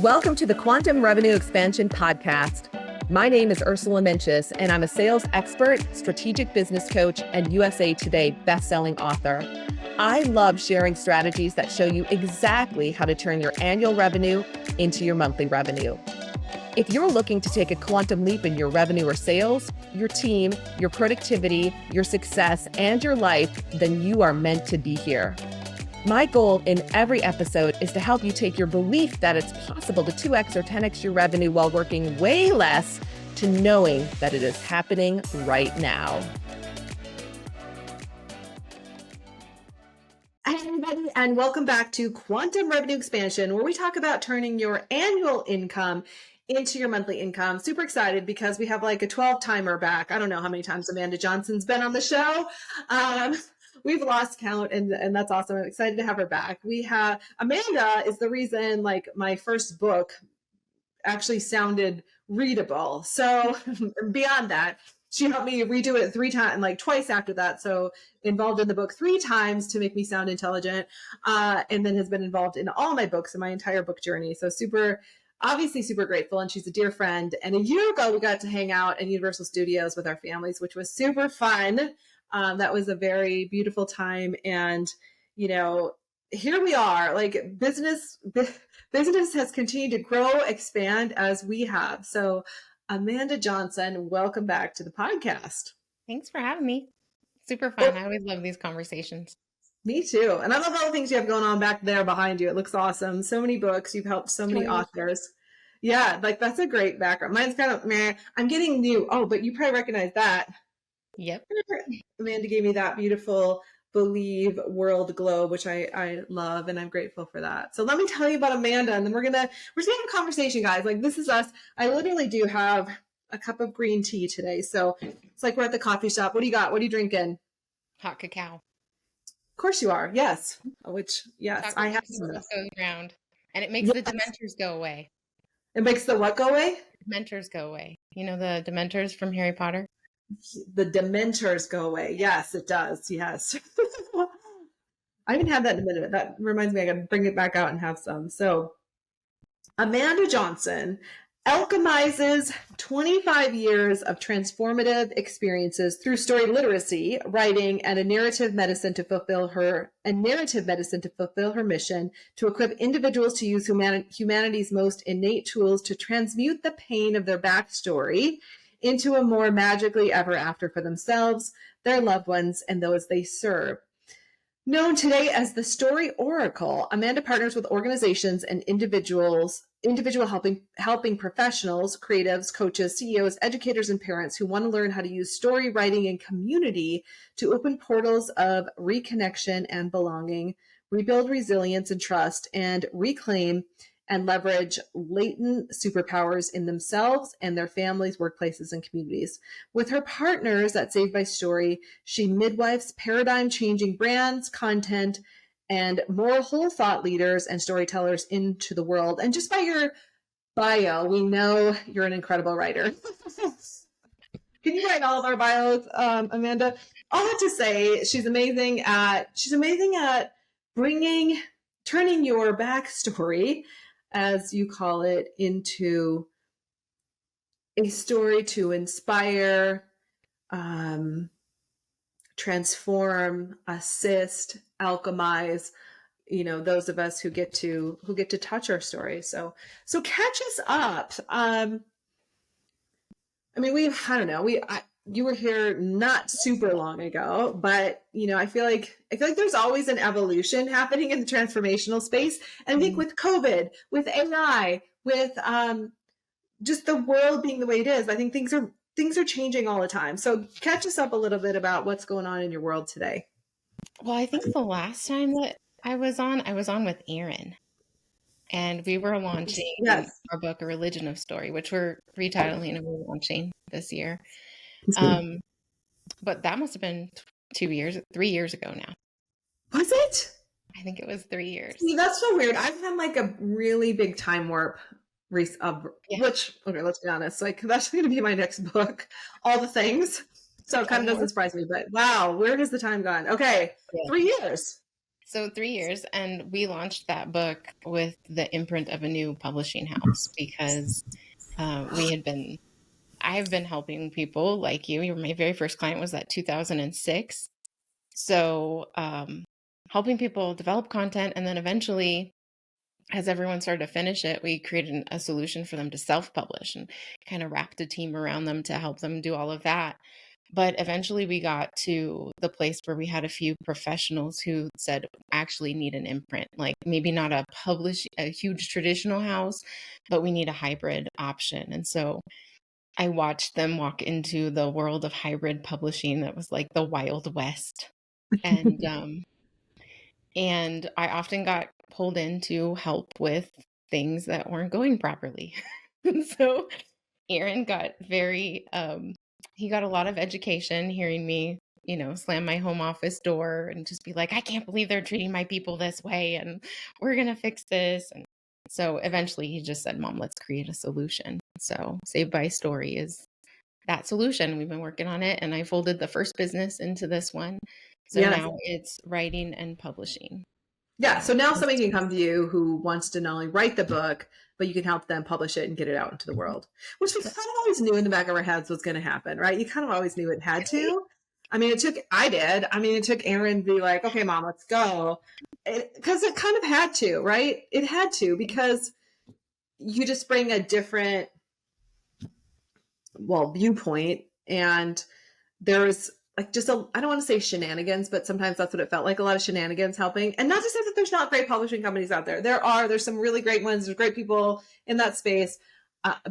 Welcome to the Quantum Revenue Expansion Podcast. My name is Ursula, and I'm a sales expert, strategic business coach, and USA Today bestselling author. I love sharing strategies that show you exactly how to turn your annual revenue into your monthly revenue. If you're looking to take a quantum leap in your revenue or sales, your team, your productivity, your success, and your life, then you are meant to be here. My goal in every episode is to help you take your belief that it's possible to 2x or 10x your revenue while working way less to knowing that it is happening right now. Hi, everybody, and welcome back to Quantum Revenue Expansion, where we talk about turning your annual income into your monthly income. Super excited because we have like a 12 timer back. I don't know how many times Amanda Johnson's been on the show. We've lost count, and that's awesome. I'm excited to have her back. We have Amanda is the reason like my first book actually sounded readable. So beyond that, she helped me redo it 3 times, like twice after that. So involved in the book 3 times to make me sound intelligent, and then has been involved in all my books and my entire book journey. So obviously super grateful. And she's a dear friend. And a year ago, we got to hang out in Universal Studios with our families, which was super fun. That was a very beautiful time. And, you know, here we are, like business has continued to grow, expand as we have. So Amanda Johnson, welcome back to the podcast. Thanks for having me. Super fun. I always love these conversations. Me too. And I love all the things you have going on back there behind you. It looks awesome. So many books. You've helped so many authors. Yeah, like that's a great background. Mine's kind of meh. I'm getting new. Oh, but you probably recognize that. Yep. Amanda gave me that beautiful Believe World Globe, which I love, and I'm grateful for that. So let me tell you about Amanda, and then we're just gonna have a conversation, guys. Like this is us. I literally do have a cup of green tea today. So it's like we're at the coffee shop. What do you got? What are you drinking? Hot cacao. Of course you are. Yes. Yes, chocolate I have some of this. Goes around, and it makes the Dementors go away. It makes the what go away? Dementors go away. You know the Dementors from Harry Potter? The Dementors go away. Yes, it does. Yes. I haven't had that in a minute. That reminds me, I got to bring it back out and have some. So Amanda Johnson alchemizes 25 years of transformative experiences through story literacy, writing, and a narrative medicine to fulfill her mission to equip individuals to use humanity's most innate tools to transmute the pain of their backstory into a more magically ever after for themselves, their loved ones, and those they serve. Known today as the Story Oracle, Amanda partners with organizations and individual helping professionals, creatives, coaches, CEOs, educators, and parents who want to learn how to use story writing and community to open portals of reconnection and belonging, rebuild resilience and trust, and reclaim and leverage latent superpowers in themselves and their families, workplaces, and communities. With her partners at Saved by Story, she midwives paradigm-changing brands, content, and more whole thought leaders and storytellers into the world. And just by your bio, we know you're an incredible writer. Can you write all of our bios, Amanda? All that to say, she's amazing at turning your backstory, as you call it, into a story to inspire, transform, assist, alchemize, those of us who get to touch our story. So catch us up. You were here not super long ago, but I feel like there's always an evolution happening in the transformational space. And I think with COVID, with AI, with just the world being the way it is, I think things are changing all the time. So catch us up a little bit about what's going on in your world today. Well, I think the last time that I was on with Aaron, and we were launching our book, A Religion of Story, which we're retitling and we're launching this year. But that must have been 3 years ago now. Was it? I think it was 3 years. See, that's so weird. I've had like a really big time warp which, okay, let's be honest, like that's going to be my next book, all the things. So it kind of doesn't surprise me, but wow, where has the time gone? Okay. 3 years. So 3 years, and we launched that book with the imprint of a new publishing house because we had been, I've been helping people like you. My very first client was that 2006. So helping people develop content, and then eventually, as everyone started to finish it, we created a solution for them to self-publish and kind of wrapped a team around them to help them do all of that. But eventually we got to the place where we had a few professionals who said, actually need an imprint, like maybe not a huge traditional house, but we need a hybrid option. And so I watched them walk into the world of hybrid publishing that was like the Wild West. And and I often got pulled in to help with things that weren't going properly. And so Aaron got he got a lot of education hearing me, slam my home office door and just be like, I can't believe they're treating my people this way, and we're going to fix this. And so eventually he just said, Mom, let's create a solution. So Save by Story is that solution. We've been working on it, and I folded the first business into this one. So Yes. now it's writing and publishing. Yeah. So now somebody can come to you who wants to not only write the book, but you can help them publish it and get it out into the world, which we kind of always knew in the back of our heads was going to happen, right? You kind of always knew it had to. I mean, it took Aaron to be like, okay, Mom, let's go. Because it kind of had to, right? It had to, because you just bring a different, viewpoint. And there's like I don't want to say shenanigans, but sometimes that's what it felt like, a lot of shenanigans helping. And not to say that there's not great publishing companies out there. There's some really great ones. There's great people in that space.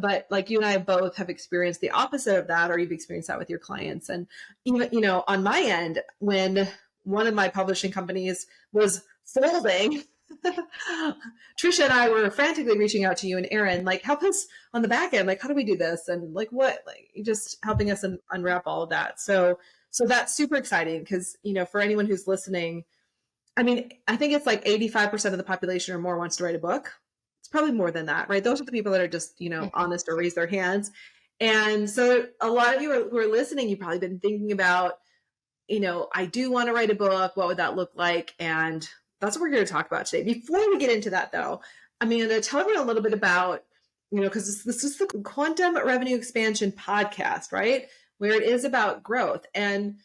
But like you and I both have experienced the opposite of that, or you've experienced that with your clients. And even, on my end, when one of my publishing companies was folding, Trisha and I were frantically reaching out to you and Aaron, like, help us on the back end. Like, how do we do this? And like, what, like, just helping us unwrap all of that. So that's super exciting because, for anyone who's listening, I mean, I think it's like 85% of the population or more wants to write a book. It's probably more than that, right? Those are the people that are just, honest or raise their hands. And so a lot of you who are listening, you've probably been thinking about, I do want to write a book. What would that look like? And that's what we're going to talk about today. Before we get into that, though, I'm going to tell everyone a little bit about, because this is the Quantum Revenue Expansion podcast, right? Where it is about growth. And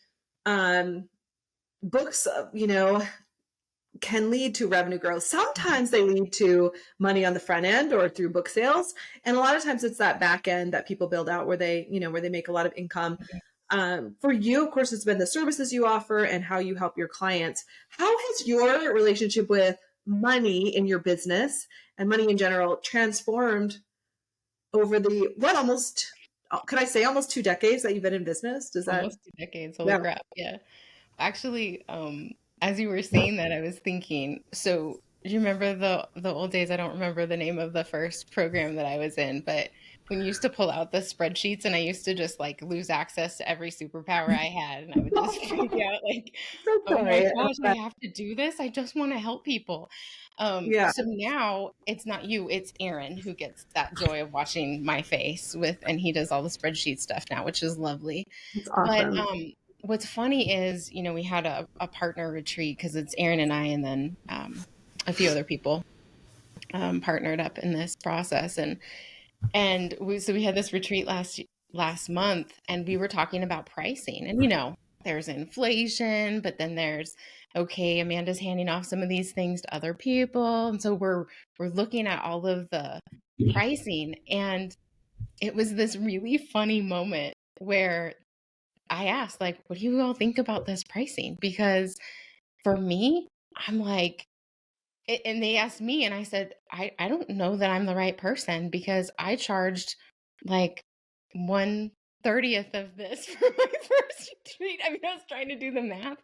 books, can lead to revenue growth. Sometimes they lead to money on the front end or through book sales. And a lot of times it's that back end that people build out where they make a lot of income. For you, of course, it's been the services you offer and how you help your clients. How has your relationship with money in your business and money in general transformed over could I say almost 2 decades that you've been in business? Almost 2 decades. Holy crap. Yeah. Actually, as you were saying that, I was thinking, so do you remember the old days? I don't remember the name of the first program that I was in, but when you used to pull out the spreadsheets and I used to just like lose access to every superpower I had, and I would just freak out like, oh my gosh, I have to do this. I just want to help people. So now it's not you, it's Aaron who gets that joy of watching my face and he does all the spreadsheet stuff now, which is lovely. That's awesome. But what's funny is, we had a partner retreat because it's Aaron and I, and then a few other people partnered up in this process. And we had this retreat last month, and we were talking about pricing, and there's inflation, but then there's, okay, Amanda's handing off some of these things to other people. And so we're looking at all of the pricing, and it was this really funny moment where I asked, like, what do you all think about this pricing? Because for me, I'm like, and they asked me, and I said, I don't know that I'm the right person because I charged like 1/30th of this for my first retreat. I mean, I was trying to do the math,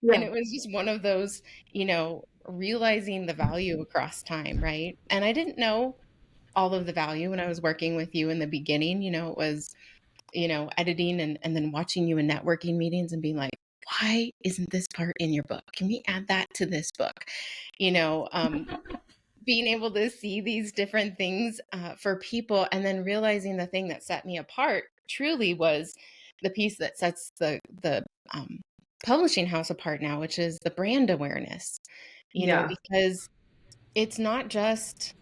and it was just one of those, realizing the value across time, right? And I didn't know all of the value when I was working with you in the beginning. It was, editing and then watching you in networking meetings and being like, why isn't this part in your book? Can we add that to this book? Being able to see these different things for people, and then realizing the thing that set me apart truly was the piece that sets the publishing house apart now, which is the brand awareness. Yeah. because it's not just,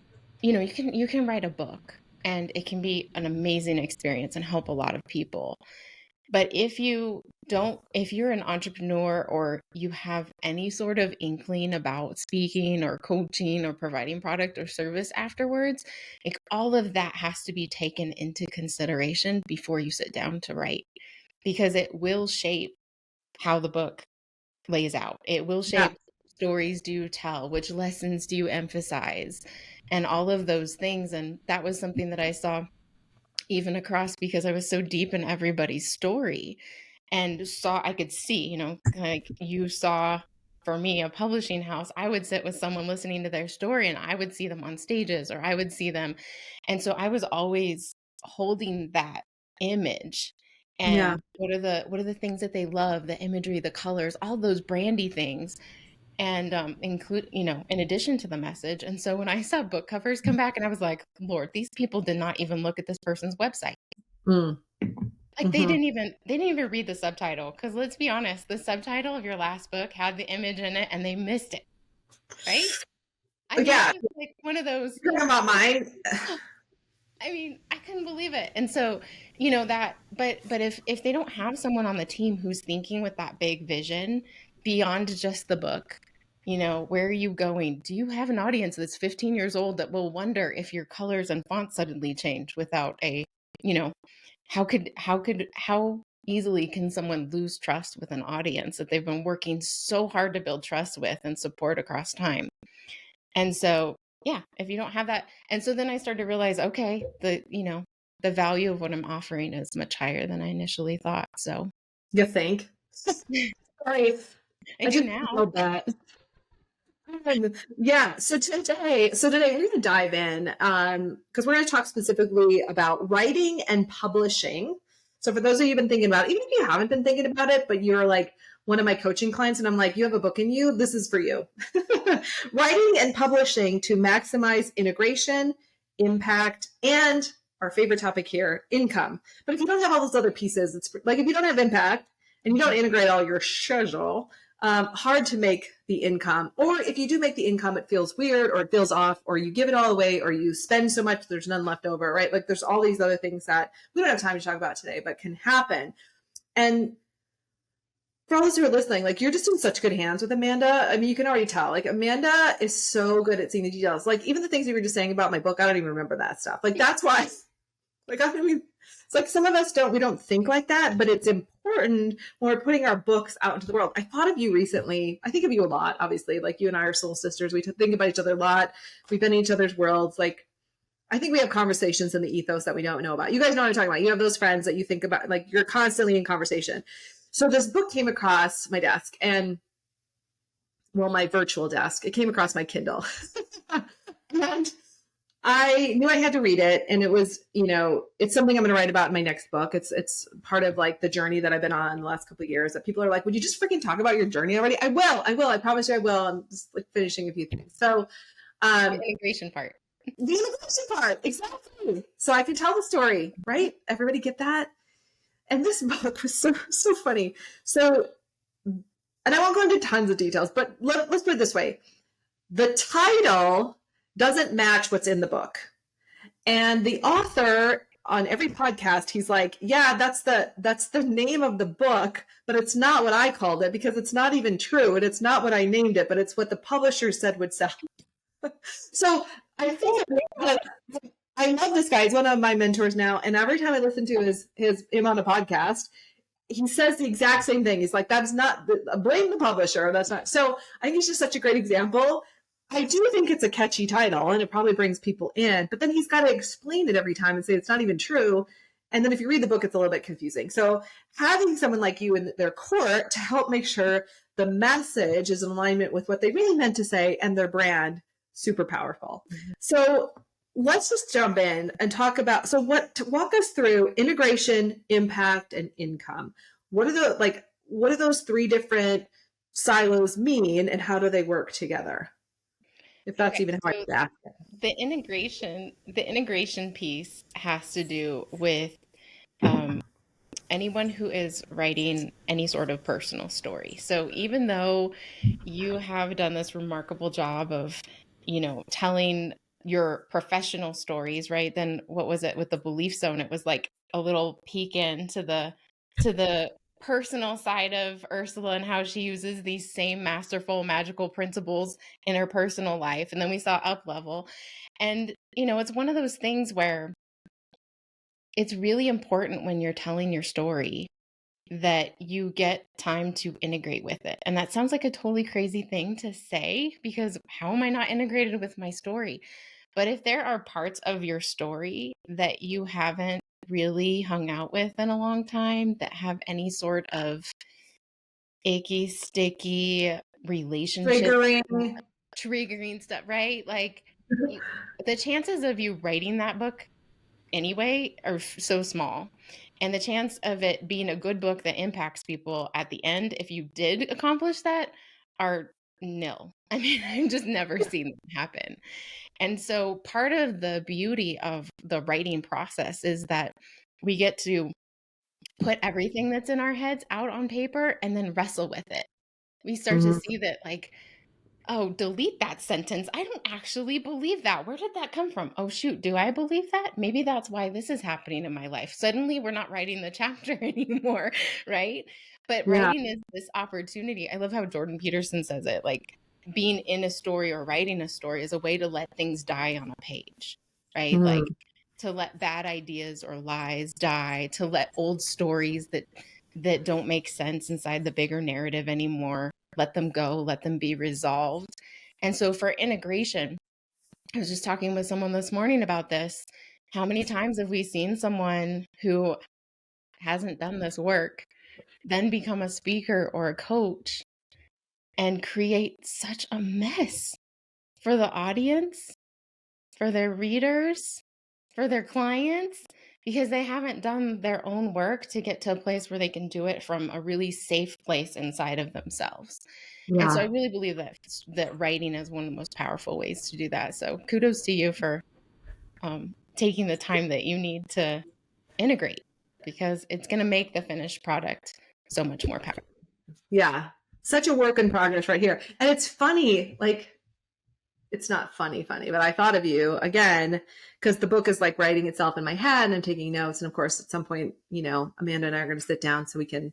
you can write a book and it can be an amazing experience and help a lot of people. But if you're an entrepreneur or you have any sort of inkling about speaking or coaching or providing product or service afterwards, like all of that has to be taken into consideration before you sit down to write, because it will shape how the book lays out. It will Yeah. shape stories do you tell, which lessons do you emphasize, and all of those things. And that was something that I saw even across, because I was so deep in everybody's story and I could see, like you saw for me, a publishing house, I would sit with someone listening to their story and I would see them on stages or I would see them. And so I was always holding that image. Yeah. And what are the things that they love, the imagery, the colors, all those brandy things, and include, in addition to the message. And so when I saw book covers come back, and I was like, Lord, these people did not even look at this person's website. Mm. Like they didn't even read the subtitle, because let's be honest, the subtitle of your last book had the image in it and they missed it, right? I mean, Yeah. it was like one of those, You're talking about mine. I mean, I couldn't believe it. And so, that, but if they don't have someone on the team who's thinking with that big vision beyond just the book, where are you going? Do you have an audience that's 15 years old that will wonder if your colors and fonts suddenly change without you know, how easily can someone lose trust with an audience that they've been working so hard to build trust with and support across time? And so, yeah, if you don't have that. And so then I started to realize, okay, the value of what I'm offering is much higher than I initially thought. So You think? Sorry. I I do just now. love that. Yeah. So today we're going to dive in because we're going to talk specifically about writing and publishing. So for those of you who've been thinking about it, even if you haven't been thinking about it, but you're like one of my coaching clients and I'm like, you have a book in you, this is for you. Writing and publishing to maximize integration, impact, and our favorite topic here, income. But if you don't have all those other pieces, it's like if you don't have impact and you don't integrate all your schedule, hard to make the income. Or if you do make the income, it feels weird or it feels off, or you give it all away, or you spend so much there's none left over, right? Like there's all these other things that we don't have time to talk about today, but can happen. And for all those who are listening, like you're just in such good hands with Amanda. I mean, you can already tell. Like Amanda is so good at seeing the details. Like even the things you were just saying about my book, I don't even remember that stuff. Like that's why, like I mean, it's like some of us we don't think like that, but it's important when we're putting our books out into the world. I thought of you recently. I think of you a lot, obviously. Like you and I are soul sisters. We think about each other a lot. We've been in each other's worlds. Like I think we have conversations in the ethos that we don't know about. You guys know what I'm talking about. You have those friends that you think about, like you're constantly in conversation. So this book came across my desk and my virtual desk. It came across my Kindle. And I knew I had to read it, and it was, it's something I'm going to write about in my next book. It's part of like the journey that I've been on the last couple of years. That people are like, "Would you just freaking talk about your journey already?" I will. I promise you, I will. I'm just like finishing a few things. So, The integration part. the integration part, exactly. So I can tell the story, right? Everybody get that? And this book was so funny. So, and I won't go into tons of details, but let's put it this way: the title doesn't match what's in the book. And the author on every podcast, he's like, yeah, that's the name of the book, but it's not what I called it because it's not even true. And it's not what I named it, but it's what the publisher said would sell. So I think I love this guy. He's one of my mentors now. And every time I listen to him on a podcast, he says the exact same thing. He's like, that's not blame the publisher. That's not. So I think he's just such a great example. I do think it's a catchy title and it probably brings people in, but then he's got to explain it every time and say it's not even true. And then if you read the book, it's a little bit confusing. So having someone like you in their court to help make sure the message is in alignment with what they really meant to say and their brand, super powerful. Mm-hmm. So let's just jump in and talk about, walk us through integration, impact, and income. What do those three different silos mean and how do they work together? If that's even hard to ask. The integration piece has to do with anyone who is writing any sort of personal story. So even though you have done this remarkable job of, telling your professional stories, right? Then what was it with the belief zone? It was like a little peek into the personal side of Ursula and how she uses these same masterful magical principles in her personal life. And then we saw Up Level. And it's one of those things where it's really important when you're telling your story that you get time to integrate with it. And that sounds like a totally crazy thing to say, because how am I not integrated with my story? But if there are parts of your story that you haven't really hung out with in a long time, that have any sort of icky, sticky relationship Triggering. triggering stuff, right? Like the chances of you writing that book anyway are so small. And the chance of it being a good book that impacts people at the end, if you did accomplish that, are nil. I mean, I've just never seen that happen. And so part of the beauty of the writing process is that we get to put everything that's in our heads out on paper and then wrestle with it. We start to Mhm. see that, like, oh, delete that sentence. I don't actually believe that. Where did that come from? Oh, shoot. Do I believe that? Maybe that's why this is happening in my life. Suddenly, we're not writing the chapter anymore, right? But Yeah. writing is this opportunity. I love how Jordan Peterson says it, like being in a story or writing a story is a way to let things die on a page, right? Like Mhm. to let bad ideas or lies die, to let old stories that don't make sense inside the bigger narrative anymore, let them go, let them be resolved. And so for integration, I was just talking with someone this morning about this. How many times have we seen someone who hasn't done this work then become a speaker or a coach and create such a mess for the audience, for their readers, for their clients, because they haven't done their own work to get to a place where they can do it from a really safe place inside of themselves. And so I Yeah. really believe that writing is one of the most powerful ways to do that. So kudos to you for taking the time that you need to integrate, because it's going to make the finished product so much more powerful. Yeah. Such a work in progress right here. And it's funny, like, it's not funny, but I thought of you again because the book is like writing itself in my head and I'm taking notes. And of course, at some point, Amanda and I are going to sit down so we can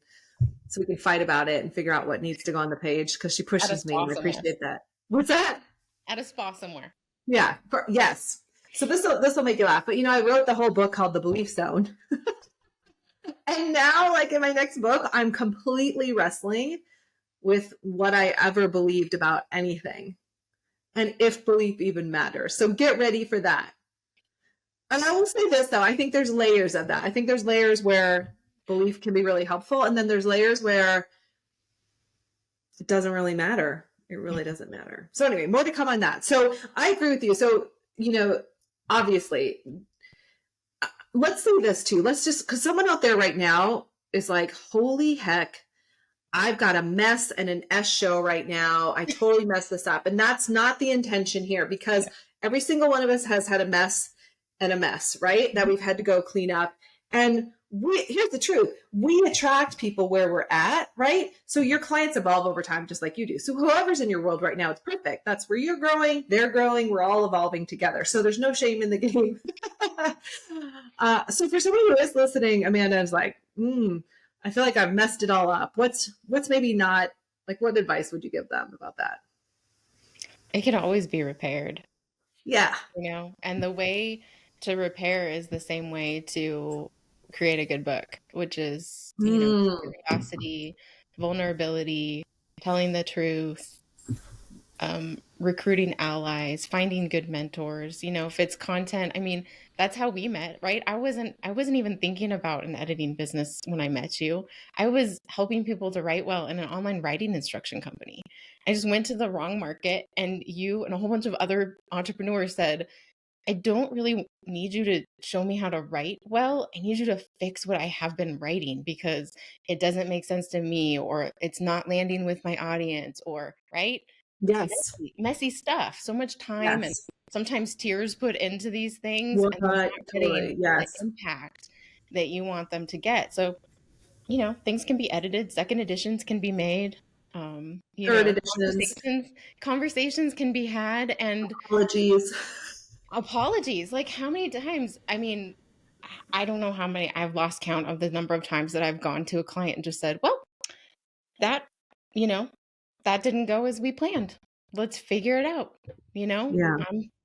fight about it and figure out what needs to go on the page because she At a pushes me spa and I somewhere. appreciate that. What's that? At a spa somewhere. Yeah. Yes. So this will make you laugh. But I wrote the whole book called The Belief Zone. And now, like in my next book, I'm completely wrestling with what I ever believed about anything and if belief even matters. So get ready for that. And I will say this though, I think there's layers of that. I think there's layers where belief can be really helpful, and then there's layers where it doesn't really matter. It really doesn't matter. So anyway, more to come on that. So I agree with you. So, obviously, let's say this too. Let's just, because someone out there right now is like, holy heck, I've got a mess and an S show right now. I totally messed this up. And that's not the intention here, because every single one of us has had a mess and a mess, right? That we've had to go clean up. And here's the truth. We attract people where we're at, right? So your clients evolve over time, just like you do. So whoever's in your world right now, it's perfect. That's where you're growing, they're growing, we're all evolving together. So there's no shame in the game. So for somebody who is listening, Amanda is like, I feel like I've messed it all up. What's maybe not, like, what advice would you give them about that? It can always be repaired, Yeah. and the way to repair is the same way to create a good book, which is, Mm. curiosity, vulnerability, telling the truth, recruiting allies, finding good mentors. If it's content, I mean, that's how we met, right? I wasn't even thinking about an editing business when I met you. I was helping people to write well in an online writing instruction company. I just went to the wrong market, and you and a whole bunch of other entrepreneurs said, I don't really need you to show me how to write well. I need you to fix what I have been writing, because it doesn't make sense to me, or it's not landing with my audience, or, right? Yes. Messy stuff. So much time and Yes. sometimes tears put into these things, and they're What? not getting Totally. the Yes. impact that you want them to get. So things can be edited, second editions can be made, Third editions, conversations can be had, and apologies. apologies. Like, how many times? I mean, I don't know how many. I've lost count of the number of times that I've gone to a client and just said, well, that, you know, that didn't go as we planned. Let's figure it out. Yeah.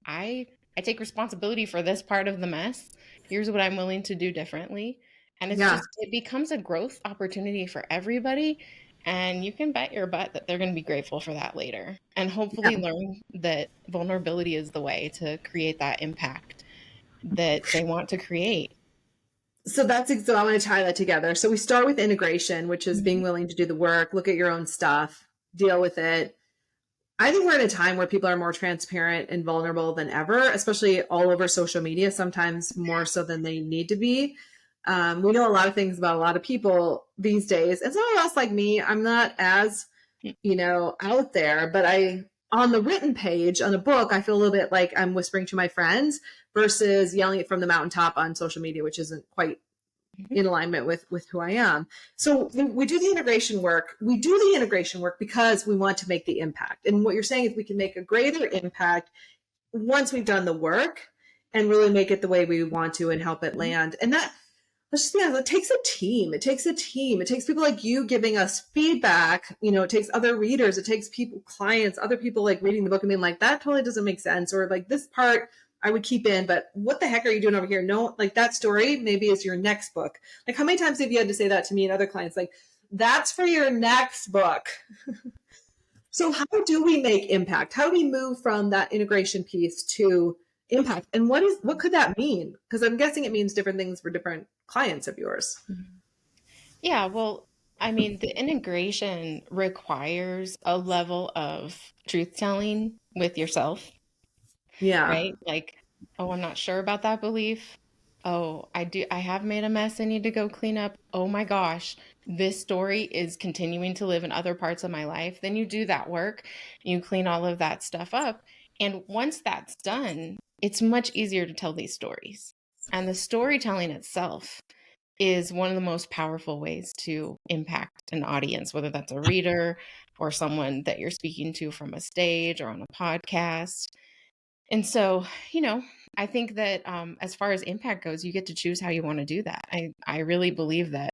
I take responsibility for this part of the mess. Here's what I'm willing to do differently. And Yeah. it becomes a growth opportunity for everybody. And you can bet your butt that they're going to be grateful for that later. And hopefully Yeah. learn that vulnerability is the way to create that impact that they want to create. So so I want to tie that together. So we start with integration, which is being Mhm. willing to do the work, look at your own stuff, deal with it. I think we're in a time where people are more transparent and vulnerable than ever, especially all over social media, sometimes more so than they need to be. We know a lot of things about a lot of people these days. And some of us, like me, I'm not as, out there, but on the written page, on a book, I feel a little bit like I'm whispering to my friends versus yelling it from the mountaintop on social media, which isn't quite Mhm. in alignment with who I am. So we do the integration work. We do the integration work because we want to make the impact. And what you're saying is we can make a greater impact once we've done the work and really make it the way we want to and help it land. And that, let's just be honest, it takes a team. It takes a team. It takes people like you giving us feedback. It takes other readers. It takes people, clients, other people like reading the book and being like, that totally doesn't make sense. Or like this part I would keep in, but what the heck are you doing over here? No, like that story maybe is your next book. Like how many times have you had to say that to me and other clients? Like, that's for your next book. So how do we make impact? How do we move from that integration piece to impact? And what could that mean? Because I'm guessing it means different things for different clients of yours. Yeah, well, I mean, the integration requires a level of truth telling with yourself, Yeah. right? Like, oh, I'm not sure about that belief. Oh, I have made a mess I need to go clean up. Oh my gosh, this story is continuing to live in other parts of my life. Then you do that work, you clean all of that stuff up. And once that's done, it's much easier to tell these stories. And the storytelling itself is one of the most powerful ways to impact an audience, whether that's a reader or someone that you're speaking to from a stage or on a podcast. And so, I think that as far as impact goes, you get to choose how you want to do that. I really believe that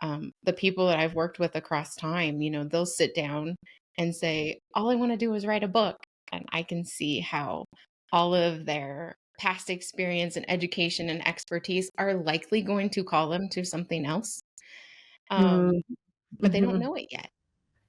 the people that I've worked with across time, they'll sit down and say, all I want to do is write a book. And I can see how all of their past experience and education and expertise are likely going to call them to something else. Mm-hmm. But they don't know it yet.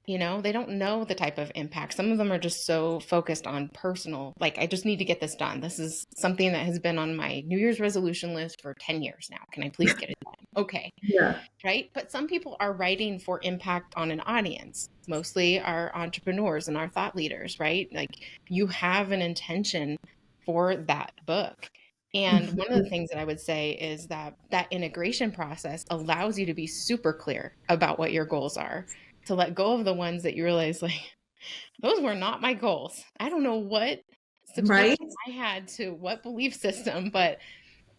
They don't know the type of impact. Some of them are just so focused on personal, like, I just need to get this done. This is something that has been on my New Year's resolution list for 10 years now. Can I please get it done? Okay. Yeah. Right. But some people are writing for impact on an audience, mostly our entrepreneurs and our thought leaders, right? Like, you have an intention for that book. And one of the things that I would say is that integration process allows you to be super clear about what your goals are, to let go of the ones that you realize, like, those were not my goals. I don't know what Right. subscription I had to what belief system, but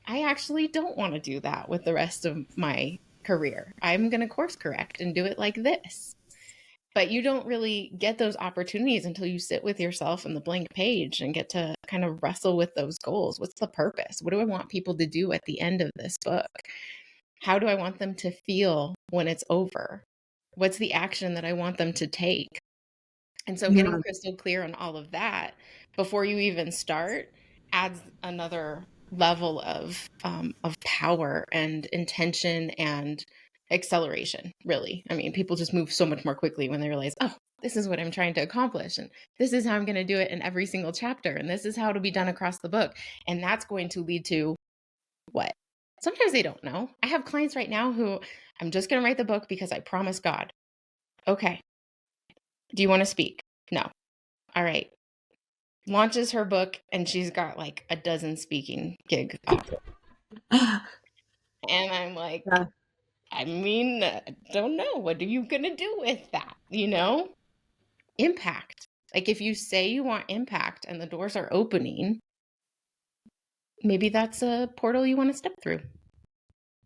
I actually don't want to do that with the rest of my career. I'm going to course correct and do it like this. But you don't really get those opportunities until you sit with yourself on the blank page and get to kind of wrestle with those goals. What's the purpose? What do I want people to do at the end of this book? How do I want them to feel when it's over? What's the action that I want them to take? And so Yeah. getting crystal clear on all of that before you even start adds another level of power and intention and acceleration, really. I mean, people just move so much more quickly when they realize, oh, this is what I'm trying to accomplish. And this is how I'm going to do it in every single chapter. And this is how it'll be done across the book. And that's going to lead to what? Sometimes they don't know. I have clients right now who, I'm just going to write the book because I promised God. Okay. Do you want to speak? No. All right. Launches her book and she's got like a dozen speaking gig offers. And I'm like, Yeah. I mean, don't know. What are you going to do with that? Impact. Like, if you say you want impact and the doors are opening, maybe that's a portal you want to step through,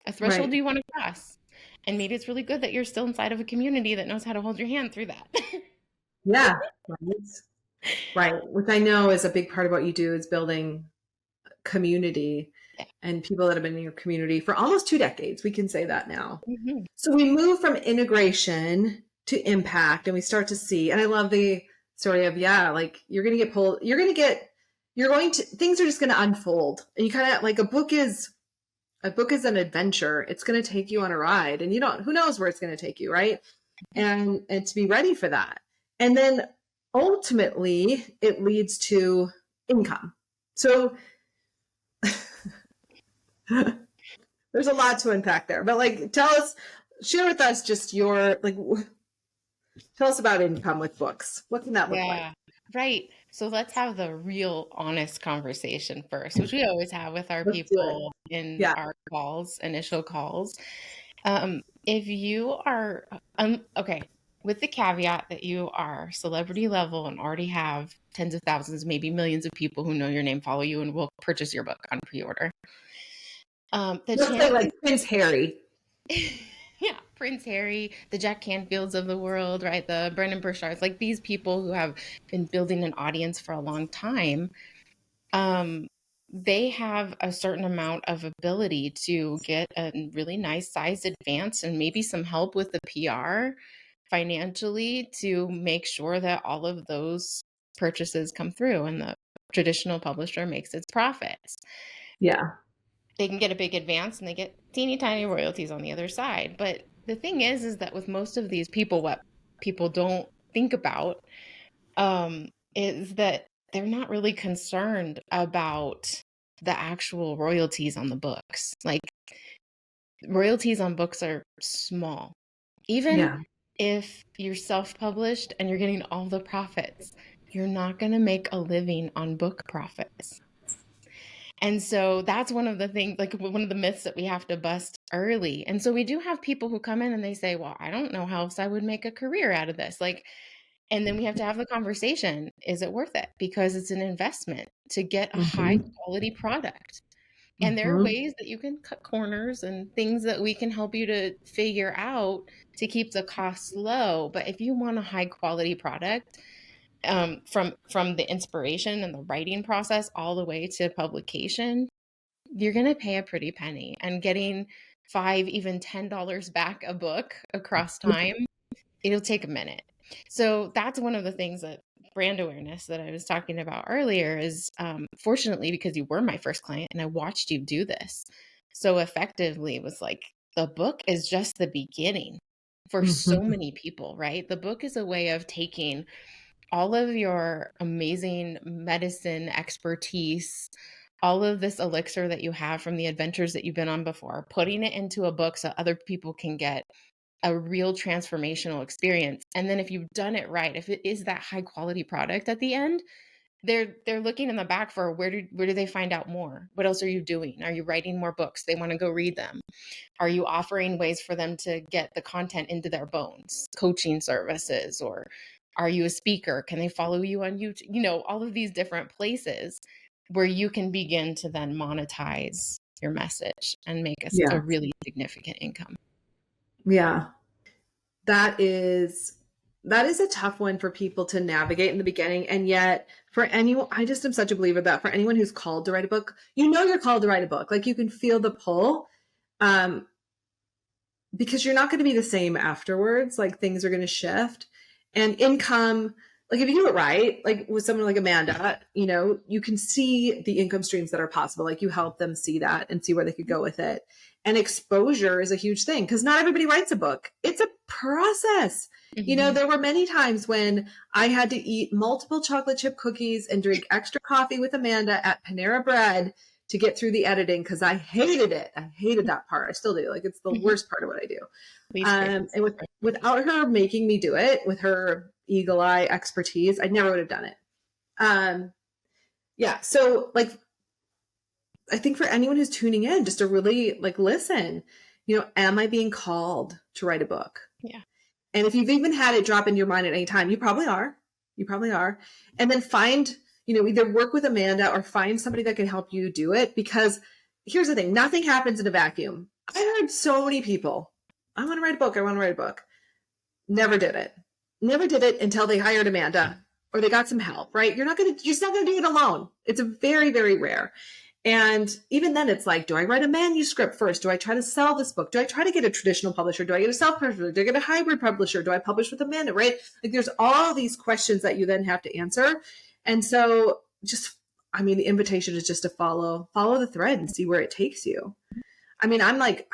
a threshold Right. you want to cross. And maybe it's really good that you're still inside of a community that knows how to hold your hand through that. Yeah. Right. Which I know is a big part of what you do is building community Yeah. and people that have been in your community for almost 2 decades. We can say that now. Mm-hmm. So we move from integration to impact, and we start to see, and I love the story of, like you're going to get pulled, things are just going to unfold. And you kind of like a book is an adventure. It's going to take you on a ride, and who knows where it's going to take you. Right. And to be ready for that. And then ultimately it leads to income. So there's a lot to unpack there, but share with us just tell us about income with books. What can that look like? Right. So let's have the real honest conversation first, which we always have with our Let's do people in Yeah. our initial calls. If you are, okay, with the caveat that you are celebrity level and already have tens of thousands, maybe millions of people who know your name, follow you, and will purchase your book on pre-order. Let's say like Prince Harry. Yeah, Prince Harry, the Jack Canfields of the world, right? The Brendan Burchards, like these people who have been building an audience for a long time. They have a certain amount of ability to get a really nice sized advance and maybe some help with the PR financially to make sure that all of those purchases come through and the traditional publisher makes its profits. Yeah. They can get a big advance and they get teeny tiny royalties on the other side. But the thing is that with most of these people, what people don't think about is that they're not really concerned about the actual royalties on the books. Like royalties on books are small. Even if you're self-published and you're getting all the profits, you're not going to make a living on book profits. And so that's one of the things, like one of the myths that we have to bust early. And so we do have people who come in and they say, well, I don't know how else I would make a career out of this. And then we have to have the conversation. Is it worth it? Because it's an investment to get a high quality product. And there are ways that you can cut corners and things that we can help you to figure out to keep the costs low. But if you want a high quality product, from the inspiration and the writing process all the way to publication, you're going to pay a pretty penny. And getting $5, even $10 back a book across time, it'll take a minute. So that's one of the things that brand awareness that I was talking about earlier is, fortunately, because you were my first client and I watched you do this so effectively, was like, the book is just the beginning for so many people, right? The book is a way of taking all of your amazing medicine expertise, all of this elixir that you have from the adventures that you've been on before, putting it into a book so other people can get a real transformational experience. And then if you've done it right, if it is that high quality product at the end, they're looking in the back for where do they find out more? What else are you doing? Are you writing more books? They want to go read them. Are you offering ways for them to get the content into their bones, coaching services, or are you a speaker? Can they follow you on YouTube? All of these different places where you can begin to then monetize your message and make a really significant income. Yeah. That is a tough one for people to navigate in the beginning. And yet for anyone, I just am such a believer that for anyone who's called to write a book, you're called to write a book. Like you can feel the pull, because you're not going to be the same afterwards. Like things are going to shift, and income, like if you do it right, like with someone like Amanda, you can see the income streams that are possible. Like you help them see that and see where they could go with it. And exposure is a huge thing because not everybody writes a book. It's a process. There were many times when I had to eat multiple chocolate chip cookies and drink extra coffee with Amanda at Panera Bread to get through the editing because I hated it. I hated that part. I still do. Like it's the worst part of what I do. And without her making me do it, with her eagle eye expertise, I never would have done it. So like, I think for anyone who's tuning in, just to really listen, am I being called to write a book? Yeah. And if you've even had it drop in your mind at any time, you probably are. And then find, either work with Amanda or find somebody that can help you do it. Because here's the thing, nothing happens in a vacuum. I heard so many people I want to write a book. I want to write a book. Never did it. Never did it until they hired Amanda or they got some help, right? You're just not going to do it alone. It's a very, very rare. And even then it's like, do I write a manuscript first? Do I try to sell this book? Do I try to get a traditional publisher? Do I get a self-publisher? Do I get a hybrid publisher? Do I publish with Amanda, right? Like there's all these questions that you then have to answer. And so the invitation is just to follow the thread and see where it takes you. I mean, I'm like,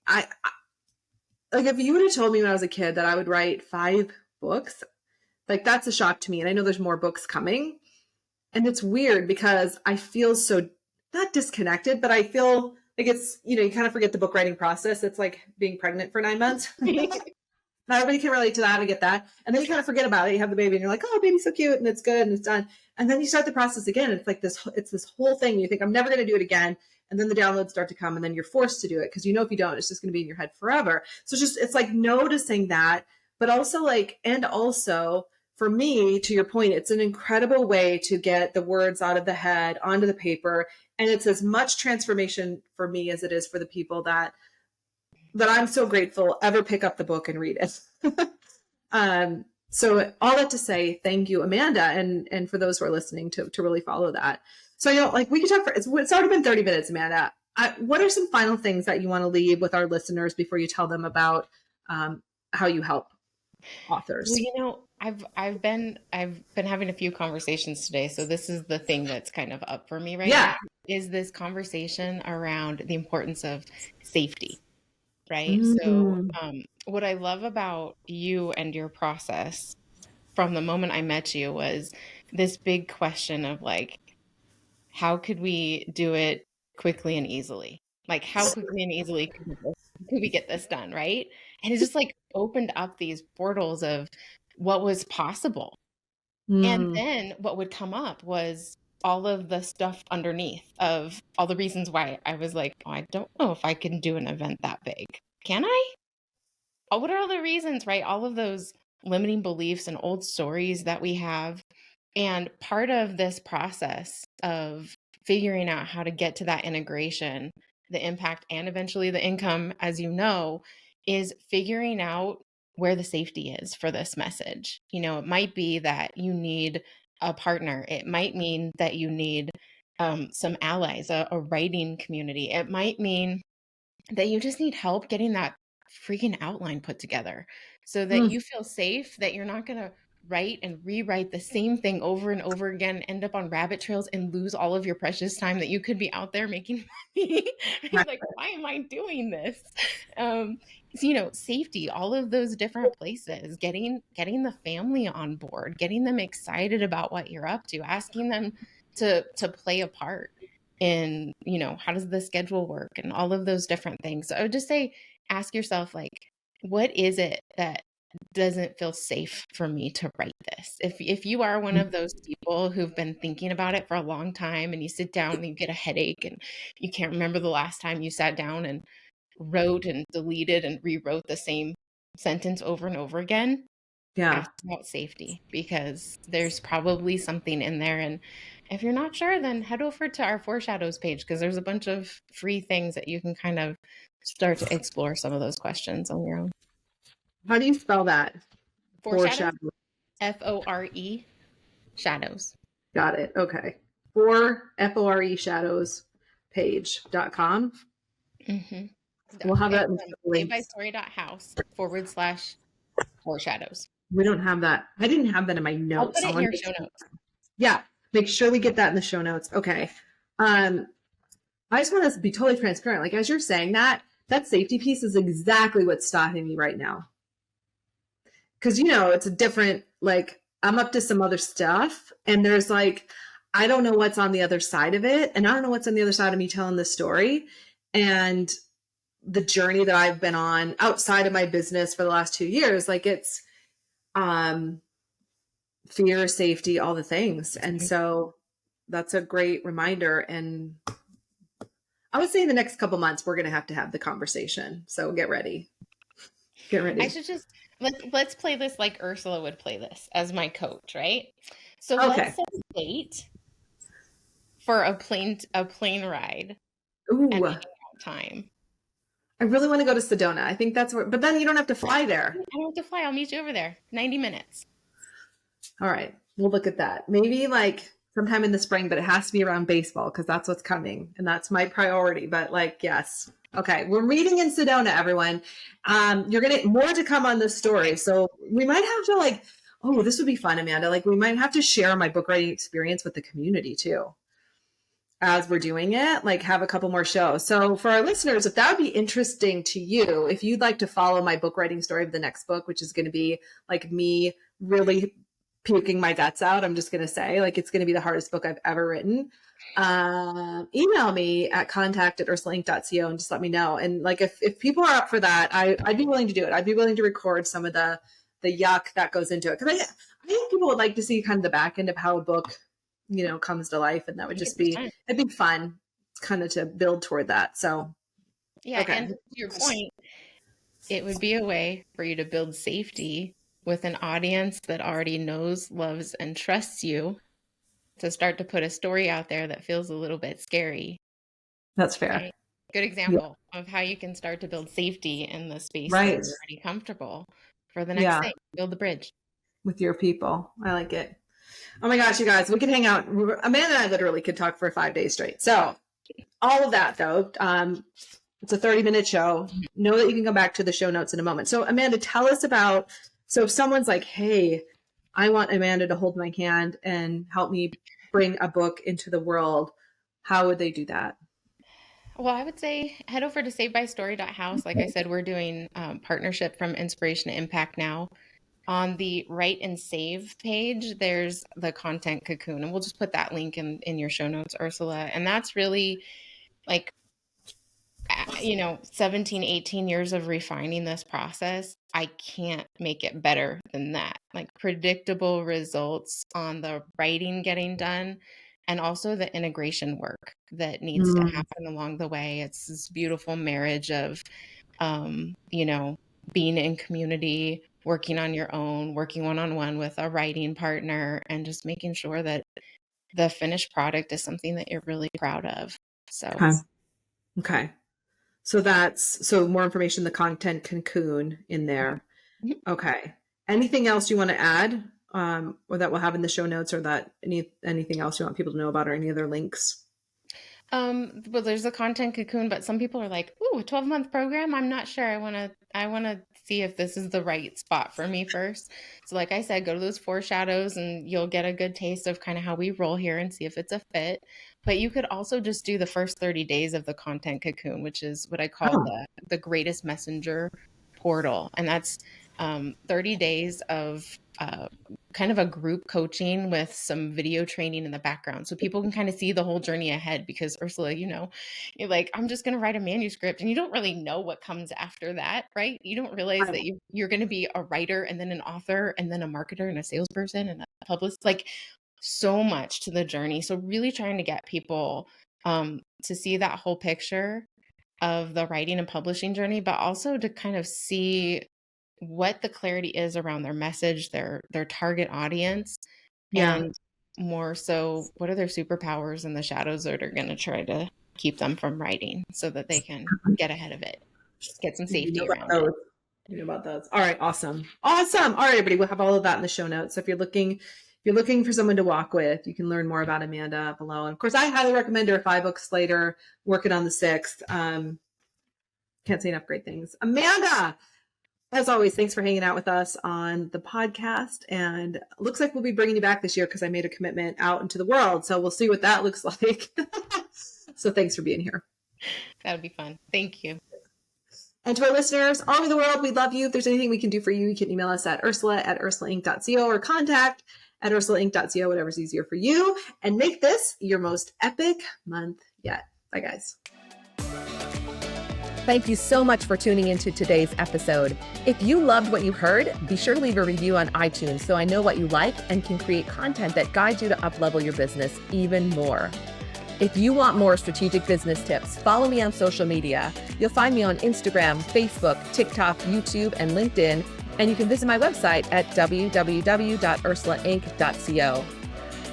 like if you would have told me when I was a kid that I would write 5 books, like that's a shock to me. And I know there's more books coming. And it's weird because I feel so not disconnected, but I feel like it's, you kind of forget the book writing process. It's like being pregnant for 9 months. Not everybody can relate to that. I get that. And then you kind of forget about it. You have the baby and you're like, oh, baby's so cute and it's good and it's done. And then you start the process again. It's like it's this whole thing. You think I'm never going to do it again. And then the downloads start to come and then you're forced to do it because if you don't, it's just going to be in your head forever. So it's like noticing that, but also for me, to your point, it's an incredible way to get the words out of the head onto the paper. And it's as much transformation for me as it is for the people that I'm so grateful ever pick up the book and read it. So all that to say, thank you, Amanda. And for those who are listening to really follow that. So, we could talk it's already been 30 minutes, Amanda. What are some final things that you want to leave with our listeners before you tell them about how you help authors? Well, I've been having a few conversations today. So this is the thing that's kind of up for me right now, is this conversation around the importance of safety, right? So what I love about you and your process from the moment I met you was this big question of like, how could we do it quickly and easily? Like how quickly and easily could we get this done, right? And it just like opened up these portals of what was possible. And then what would come up was all of the stuff underneath of all the reasons why I was like, oh, I don't know if I can do an event that big. Can I? Oh, what are all the reasons, right? All of those limiting beliefs and old stories that we have. And part of this process of figuring out how to get to that integration, the impact, and eventually the income, as you know, is figuring out where the safety is for this message. It might be that you need a partner. It might mean that you need some allies, a writing community. It might mean that you just need help getting that freaking outline put together so that you feel safe, that you're not going to write and rewrite the same thing over and over again, end up on rabbit trails and lose all of your precious time that you could be out there making money. You're like, why am I doing this? Safety, all of those different places, getting the family on board, getting them excited about what you're up to, asking them to play a part in, how does the schedule work and all of those different things. So I would just say, ask yourself, like, what is it that doesn't feel safe for me to write this? If you are one of those people who've been thinking about it for a long time and you sit down and you get a headache and you can't remember the last time you sat down and wrote and deleted and rewrote the same sentence over and over again, ask about safety, because there's probably something in there. And if you're not sure, then head over to our Foreshadows page, because there's a bunch of free things that you can kind of start to explore some of those questions on your own. How do you spell that? Foreshadows? F-O-R-E shadows. Got it. Okay. FORE shadows page.com. We'll have that in the links. savebystory.house/foreshadows. We don't have that. I didn't have that in my notes. I'll put it in your show notes. Yeah. Make sure we get that in the show notes. Okay. I just want to be totally transparent. Like, as you're saying that safety piece is exactly what's stopping me right now. Because, it's a different, like, I'm up to some other stuff and there's like, I don't know what's on the other side of it. And I don't know what's on the other side of me telling this story. And the journey that I've been on outside of my business for the last 2 years, like it's fear, safety, all the things. And so that's a great reminder. And I would say in the next couple months, we're going to have the conversation. So get ready. I should just, let's play this like Ursula would play this as my coach, right? So let's set a date for a plane ride. Ooh. At time. I really want to go to Sedona. I think that's where, but then you don't have to fly there. I don't have to fly. I'll meet you over there. 90 minutes. All right. We'll look at that. Maybe like sometime in the spring, but it has to be around baseball because that's what's coming. And that's my priority. But like, yes. Okay. We're meeting in Sedona, everyone. You're going to more to come on this story. So we might have to like, oh, this would be fun, Amanda. Like we might have to share my book writing experience with the community too. As we're doing it, like have a couple more shows. So for our listeners, if that would be interesting to you, if you'd like to follow my book writing story of the next book, which is going to be like me really puking my guts out, I'm just going to say like, it's going to be the hardest book I've ever written. Email me at contact@ursulainc.co and just let me know. And like, if people are up for that, I'd be willing to do it. I'd be willing to record some of the yuck that goes into it. Cause I think people would like to see kind of the back end of how a book, comes to life. And that would just it'd be fun kind of to build toward that. So, yeah. Okay. And to your point, it would be a way for you to build safety with an audience that already knows, loves, and trusts you to start to put a story out there that feels a little bit scary. That's fair. Right? Good example of how you can start to build safety in the space right. that's already comfortable for the next thing. Build the bridge. With your people. I like it. Oh my gosh, you guys, we could hang out. Amanda and I literally could talk for 5 days straight. So all of that though, it's a 30-minute show. Know that you can come back to the show notes in a moment. So Amanda, tell us about, so if someone's like, hey, I want Amanda to hold my hand and help me bring a book into the world, how would they do that? Well, I would say head over to savedbystory.house. Like I said, we're doing partnership from inspiration to impact now. On the Write and Save page, there's the content cocoon, and we'll just put that link in your show notes, Ursula. And that's really like, 17, 18 years of refining this process. I can't make it better than that. Like predictable results on the writing getting done and also the integration work that needs to happen along the way. It's this beautiful marriage of, being in community, working on your own, working one-on-one with a writing partner, and just making sure that the finished product is something that you're really proud of. So, okay. So more information, the content cocoon in there. Okay. Anything else you want to add, or that we'll have in the show notes, or that anything else you want people to know about, or any other links? Well, there's a content cocoon, but some people are like, ooh, a 12-month program. I'm not sure. I want to see if this is the right spot for me first. So like I said, go to those 4 shadows and you'll get a good taste of kind of how we roll here and see if it's a fit. But you could also just do the first 30 days of the content cocoon, which is what I call the greatest messenger portal. And that's 30 days of kind of a group coaching with some video training in the background. So people can kind of see the whole journey ahead, because Ursula, you're like, I'm just going to write a manuscript, and you don't really know what comes after that, right? You don't realize that you're going to be a writer and then an author and then a marketer and a salesperson and a publicist, like so much to the journey. So really trying to get people to see that whole picture of the writing and publishing journey, but also to kind of see what the clarity is around their message, their target audience, and more so, what are their superpowers in the shadows that are going to try to keep them from writing so that they can get ahead of it, get some safety around it. You know about those. All right. Awesome. All right, everybody. We'll have all of that in the show notes. So if you're looking for someone to walk with, you can learn more about Amanda below. And of course, I highly recommend her 5 books later, working on the 6th. Can't say enough great things. Amanda, as always, thanks for hanging out with us on the podcast. And looks like we'll be bringing you back this year because I made a commitment out into the world. So we'll see what that looks like. So thanks for being here. That would be fun. Thank you. And to our listeners all over the world, we love you. If there's anything we can do for you, you can email us at ursula@ursulainc.co or contact@ursulainc.co, whatever's easier for you. And make this your most epic month yet. Bye, guys. Thank you so much for tuning into today's episode. If you loved what you heard, be sure to leave a review on iTunes so I know what you like and can create content that guides you to up-level your business even more. If you want more strategic business tips, follow me on social media. You'll find me on Instagram, Facebook, TikTok, YouTube, and LinkedIn, and you can visit my website at www.ursulainc.co.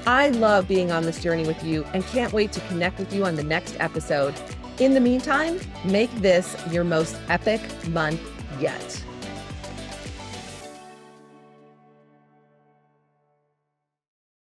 I love being on this journey with you and can't wait to connect with you on the next episode. In the meantime, make this your most epic month yet.